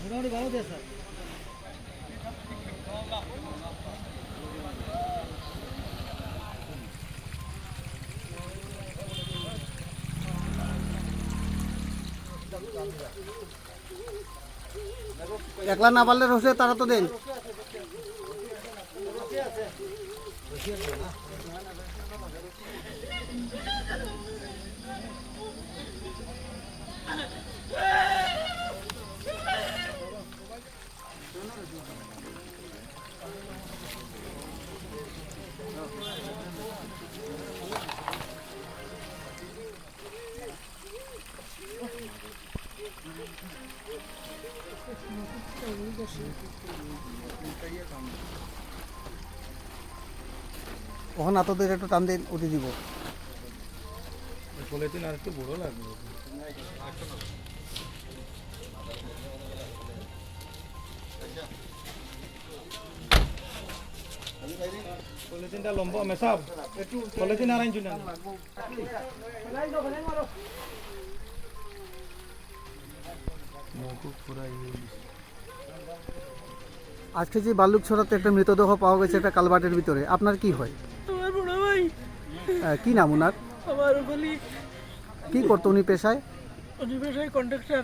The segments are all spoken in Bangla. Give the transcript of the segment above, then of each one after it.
মোটামুটি ভালো দিয়ে স্যার। একলা না পারলে রসে তারা তো দেন। ওখানে আতদের একটু টান দিন, উঠে দিব। পলিথিন আর একটু বড় লাগবে। পলিথিনটা লম্বা মেসাব পলিথিন আর আনছুন না। আজকে যে বালুক ছড়াতে একটা মৃতদেহ পাওয়া গেছে একটা কালভার্টের ভিতরে, আপনার কি হয়? আমার বড় ভাই, কি নাম ওনার? আমার বলি কি করতো উনি পেশায়? অধিবেশায় কন্ট্রাক্টর,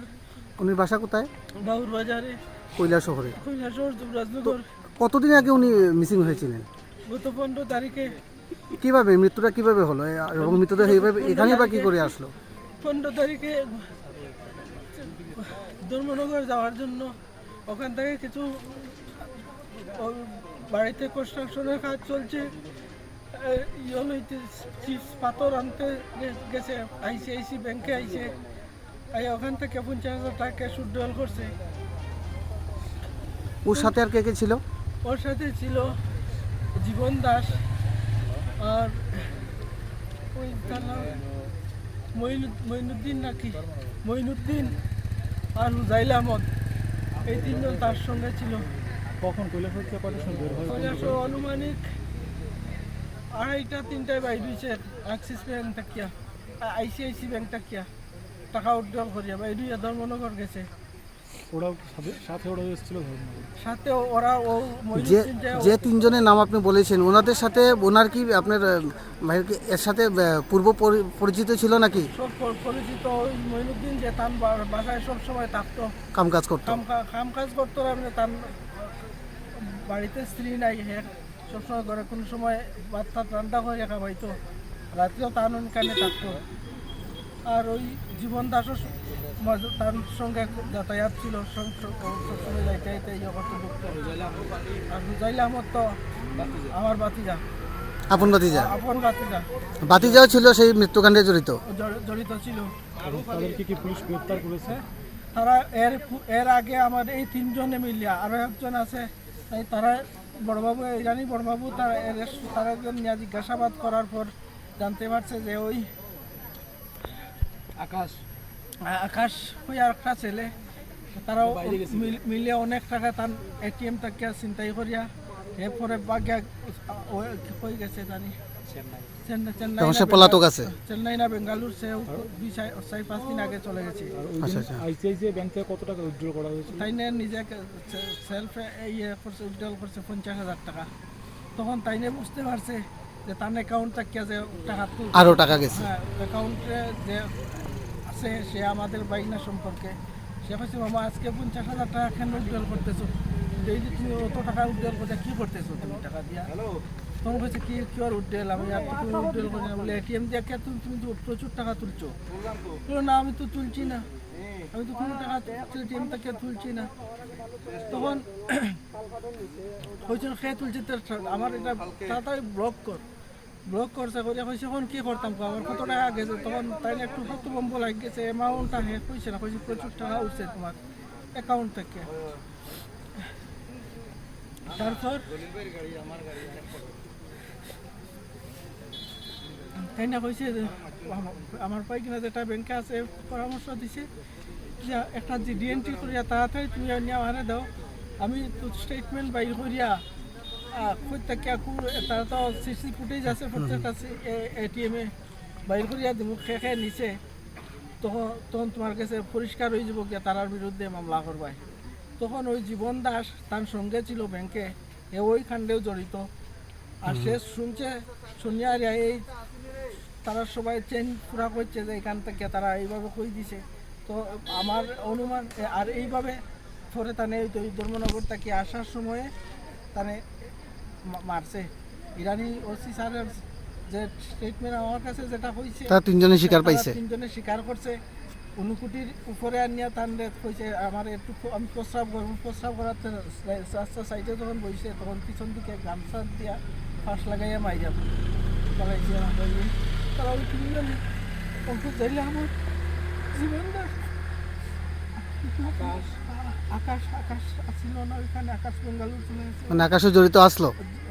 উনি বাসা কোথায়? বাউর বাজারে, কৈলা শহরে। কৈলাসহর, রাজনগর। কতদিন আগে উনি মিসিং হয়েছিলেন? গত 15 তারিখে। কিভাবে মৃত্যুটা কিভাবে হলো এবং মৃতদেহ এইভাবে এখানে বা কি করে আসলো? 15 তারিখে ধর্মনগর যাওয়ার জন্য ওখান থেকে কিছু বাড়িতে কনস্ট্রাকশনের কাজ চলছে, চিপস পাথর আনতে গেছে, আইসিআইসি ব্যাংকে আইছে, ওখান থেকে 50,000 টাকা সুদ ডল করছে। ওর সাথে আর কে কে ছিল? ওর সাথে ছিল জীবন দাস আর ওই তার নাম মঈনুদ্দিন নাকি, মঈনুদ্দিন আর হুজাইল আহমদ, এই তিনজন তার সঙ্গে ছিল। কখন কৈলাস হচ্ছে কত সময় বের হয়? কৈলাস আনুমানিক 2:30-3টায় বাইর হয়েছে অ্যাক্সিস ব্যাংক থাকিয়া, আইসিআইসি ব্যাংক থাকিয়া টাকা উইথড্রল করিয়া বাইর হইয়া ধর্মনগর গেছে। ওরাও সাথে ওরাও এসেছিল ধর্মনগর সাথে ওরা ও যে মঈনুদ্দিন যে তিনজনের নাম আপনি বলেছেন ওনাদের সাথে ওনার কি আপনার ভাইয়ের কি এর সাথে পূর্ব পরিচিত ছিল নাকি? সব পরিচিত। ওই মঈনুদ্দিন যে তার বাসায় সব সময় থাকতো, কাম কাজ করতো? কাম কাজ করতো। আপনি তার বাড়িতে স্ত্রী নাই, হ্যাঁ সবসময় ঘরে কোনো সময় ভাত টাত রান্না করে খাওয়াইতো, রাত্রেও তার কানে থাকতো। আর ওই জীবন দাসও তার সঙ্গে যাতায়াত ছিল, সবসময় যাইতে যাইতে ইয়ে করতে ঢুকতো। আর হুজাইল আহমদ তো আমার বাতিজা, আপন ভাতিজা? আপন বাতিজা। ভাতিজাও ছিল সেই মৃত্যুকাণ্ডে জড়িত? জড়িত ছিল। তাদেরকে কি পুলিশ গ্রেফতার করেছে? তারা এর আগে আমার এই তিনজনে মিলিয়া আরও একজন আছে, তারা বড়বাবু জানি, বড়বাবু তারা একজন নিয়ে জিজ্ঞাসাবাদ করার পর জানতে পারছে যে ওই আকাশ ওই আর একটা ছেলে, তারাও মিলিয়ে অনেক টাকা তার এটিএম থেকে চিন্তাই করিয়া এরপরে বাগিয়া হয়ে গেছে জানি পলাতক আছে চেন্নাই না বেঙ্গালুর, সে 2-4-5 দিন আগে চলে গেছে। আইসিআইসিআই ব্যাংক থেকে কত টাকা উইথড্র করা হয়েছে? তাই নিয়ে নিজে সেলফে ইয়ে করছে, উইথড্রল করছে 50,000 টাকা। তখন তাই নিয়ে বুঝতে পারছে যে তার অ্যাকাউন্ট থেকে যে টাকা আরও টাকা গেছে। হ্যাঁ, অ্যাকাউন্টে যে আছে সে আমাদের বাইনা সম্পর্কে। সে বলছে মামা আজকে 50,000 টাকা কেন উইথড্রল করতেছো? এই যে তুমি অত টাকা উইথড্রল করতে কী করতেছো তুমি টাকা দিয়া? তখন বলছে কি আর উইথড্রল, আমি আর তো কোনো উইথড্রল করি না। বলে এটিএম দিয়ে কে তুমি তো প্রচুর টাকা তুলছো? বলো না আমি তো তুলছি না, আমি তো কোনো টাকা এটিএম থেকে তুলছি না। তখন হয়েছিল খেয়ে তুলছে, আমার এটা তাড়াতাড়ি ব্লক করছে করে হয়েছে। এখন কী করতাম, আমার কত টাকা গেছে? তখন তাই একটু হতভম্ব লাগে গেছে, অ্যামাউন্টটা হে কইছে না, কইছে প্রচুর টাকা উঠছে তোমার অ্যাকাউন্ট থেকে। তারপর তাই না কইছে আমার পাইকিনা যেটা ব্যাংকে আছে পরামর্শ দিছে যে একটা ডিএনটি করিয়া তাড়াতাড়ি তুমি নিয়ে দাও, আমি তো স্টেটমেন্ট বাইর করিয়া তারা তো সিসি ফুটেজ আছে প্রত্যেকটা এটিএমে বাইর করিয়া দেবো, খেয়ে নিচে। তখন তোমার কাছে পরিষ্কার হয়ে যাব গিয়া তারার বিরুদ্ধে মামলা করবাই। তখন ওই জীবন দাস তার সঙ্গে ছিল ব্যাংকে, এ ওই কাণ্ডেও জড়িত। আর সে শুনিয়া এই তারা সবাই চেন পুরা করছে যে এখান থেকে তারা এইভাবে কই দিছে। তো আমার অনুমান আর এইভাবে পরে তানে ওই ধর্মনগর থেকে আসার সময়ে তানে মারছে। ইরানি ওসি স্যারের যে স্টেটমেন্ট আমার কাছে যেটা হয়েছে, তারা তিনজনে স্বীকার পাইছে। তিনজনে স্বীকার করছে। অনুকুটির উপরে আনিয়া তানলে কইছে আমার একটু আমি প্রস্রাব করবো, প্রস্রাব করাতে রাস্তা সাইডে যখন বইছে তখন পিছন দিকে গামছা দিয়া ফাঁস লাগাইয়া মাইরা পালাইছে। তারা ওই তিনজন অঙ্কুশ যাইলে আমার জীবনটা আকাশ আকাশ আসছিল না ওইখানে, আকাশ বেঙ্গালুর চলে গেছে। মানে আকাশে জড়িত আসলো।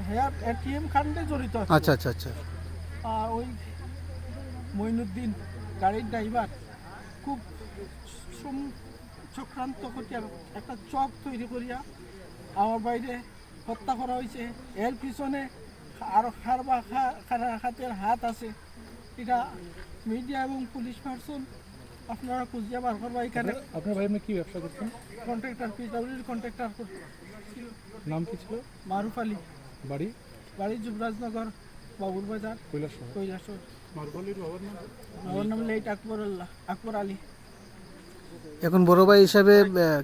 হ্যাঁ, এটিএম কাণ্ডে জড়িত আছে। আচ্ছা আচ্ছা আচ্ছা। ওই মঈনুদ্দিন গাড়ির ড্রাইভার খুব চক্রান্ত করিয়া একটা চক তৈরি করিয়া আমার বাইরে হত্যা করা হয়েছে। এর পিছনে আরও হাতের হাত আছে। এটা মিডিয়া এবং পুলিশ পার্সন আপনারা খুঁজিয়া বার করবা। এখানে আপনার ভাই আপনি কি ব্যবসা করছেন? কন্ট্রাক্টর, পিডব্লিউডির কন্ট্রাক্টর নাম কি ছিল? মারুফ আলী। বাড়ি? বাড়ি যুবরাজনগর, বাবুর বাজার, কৈলাসহর। কৈলাসহর। মারুফ আলীর বাবার নাম? বাবার নাম লেট আকবর আলী। এখন বড় ভাই হিসাবে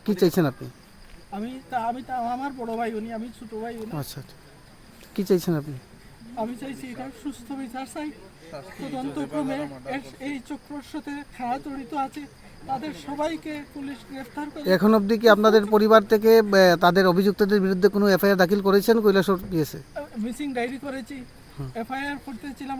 কি চাইছেন আপনি? আমি আমার বড় ভাই উনি, আমি ছোট ভাই উনি। আচ্ছা আচ্ছা, কি চাইছেন আপনি? আমি চাইছি এটা সুস্থ বিচার চাই। তদন্তক্রমে এই চক্রের সাথে খারাপ জড়িত আছে তাদের সবাইকে পুলিশ গ্রেফতার করে। এখন অবধি কি আপনাদের পরিবার থেকে তাদের অভিযুক্তদের বিরুদ্ধে কোনো এফআইআর দাখিল করেছেন কৈলাসহর পিএসে? মিসিং ডায়েরি করেছি, এফআইআর করতেছিলাম।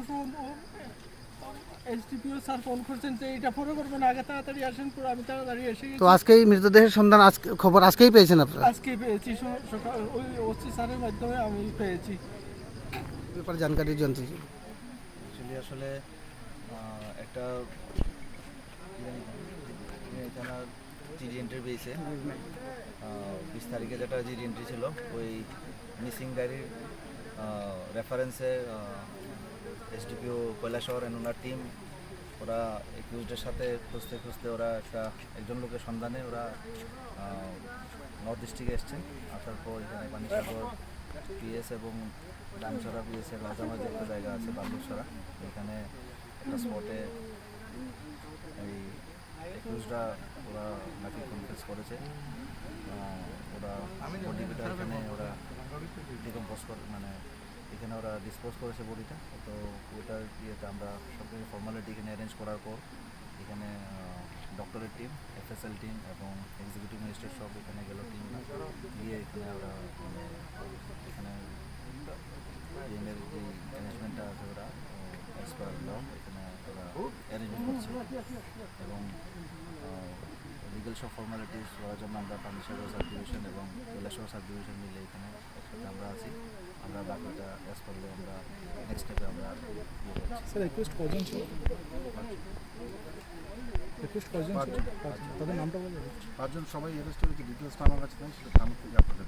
এসডিপিও স্যার ফোন করছেন যে এটা পরে করবেন, আগে তাড়াতাড়ি আসেন। পুরো আমি তাড়াতাড়ি এসে তো গেছি। আজকেই মৃতদেহের সন্ধান খবর আজকেই পেয়েছেন আপনারা? আজকে পেয়েছি সকাল ওই ওসি স্যারের মাধ্যমে আমি পেয়েছি। ব্যাপারে জানকারি জানতে চাই। আসলে একটা থানার জিডি এন্ট্রি পেয়েছে 20 তারিখে, যেটা জিডি এন্ট্রি ছিল ওই মিসিং ডায়েরির রেফারেন্সে এসডিপিও কৈলাসহর এন্ড ওনার টিম ওরা একিউজডের সাথে খুঁজতে খুঁজতে ওরা একজন লোকের সন্ধানে ওরা নর্থ ডিস্ট্রিক্টে এসছেন। আসার পর এখানে পানিসাগর পিএস এবং ডামছড়া পিএসের মাঝামাঝি একটা জায়গা আছে বালুছড়া, এখানে একটা স্পটে এই একিউজরা ওরা নাকি কনফেস করেছে। ওরা বডিটা এখানে ওরা ডিকম্পোজ করে, মানে এখানে ওরা ডিসপোজ করেছে বডিটা। তো ওটার ইয়েতে আমরা সব কিছু ফর্মালিটি এখানে অ্যারেঞ্জ করার পর এখানে ডক্টরের টিম, এফএসএল টিম এবং এক্সিকিউটিভ ম্যাজিস্ট্রেট সব এখানে গেল। টিম গিয়ে এখানে ওরা মানে এখানে টিমের যে ম্যানেজমেন্টটা আছে ওরা অ্যাজ পার ল এখানে ওরা অ্যারেঞ্জমেন্ট করছে এবং লিগাল সব ফর্মালিটিস করার জন্য আমরা পানিসাগর সাব ডিভিশন এবং কৈলাসহর সাব ডিভিশন মিলে এখানে একসাথে আমরা আছি। আমরা বাকিটা অ্যাজ পার ল আমরা নেক্সট স্টেপে আমরা স্যার রিকোয়েস্ট কজন ছিল? রিকোয়েস্ট কজন ছিল? তাদের নামটা বলে? 5 জন সবাই অ্যারেস্ট হয়েছে। ডিটেলসটা আমার কাছে নেই, সেটা থানা থেকে আপনাদের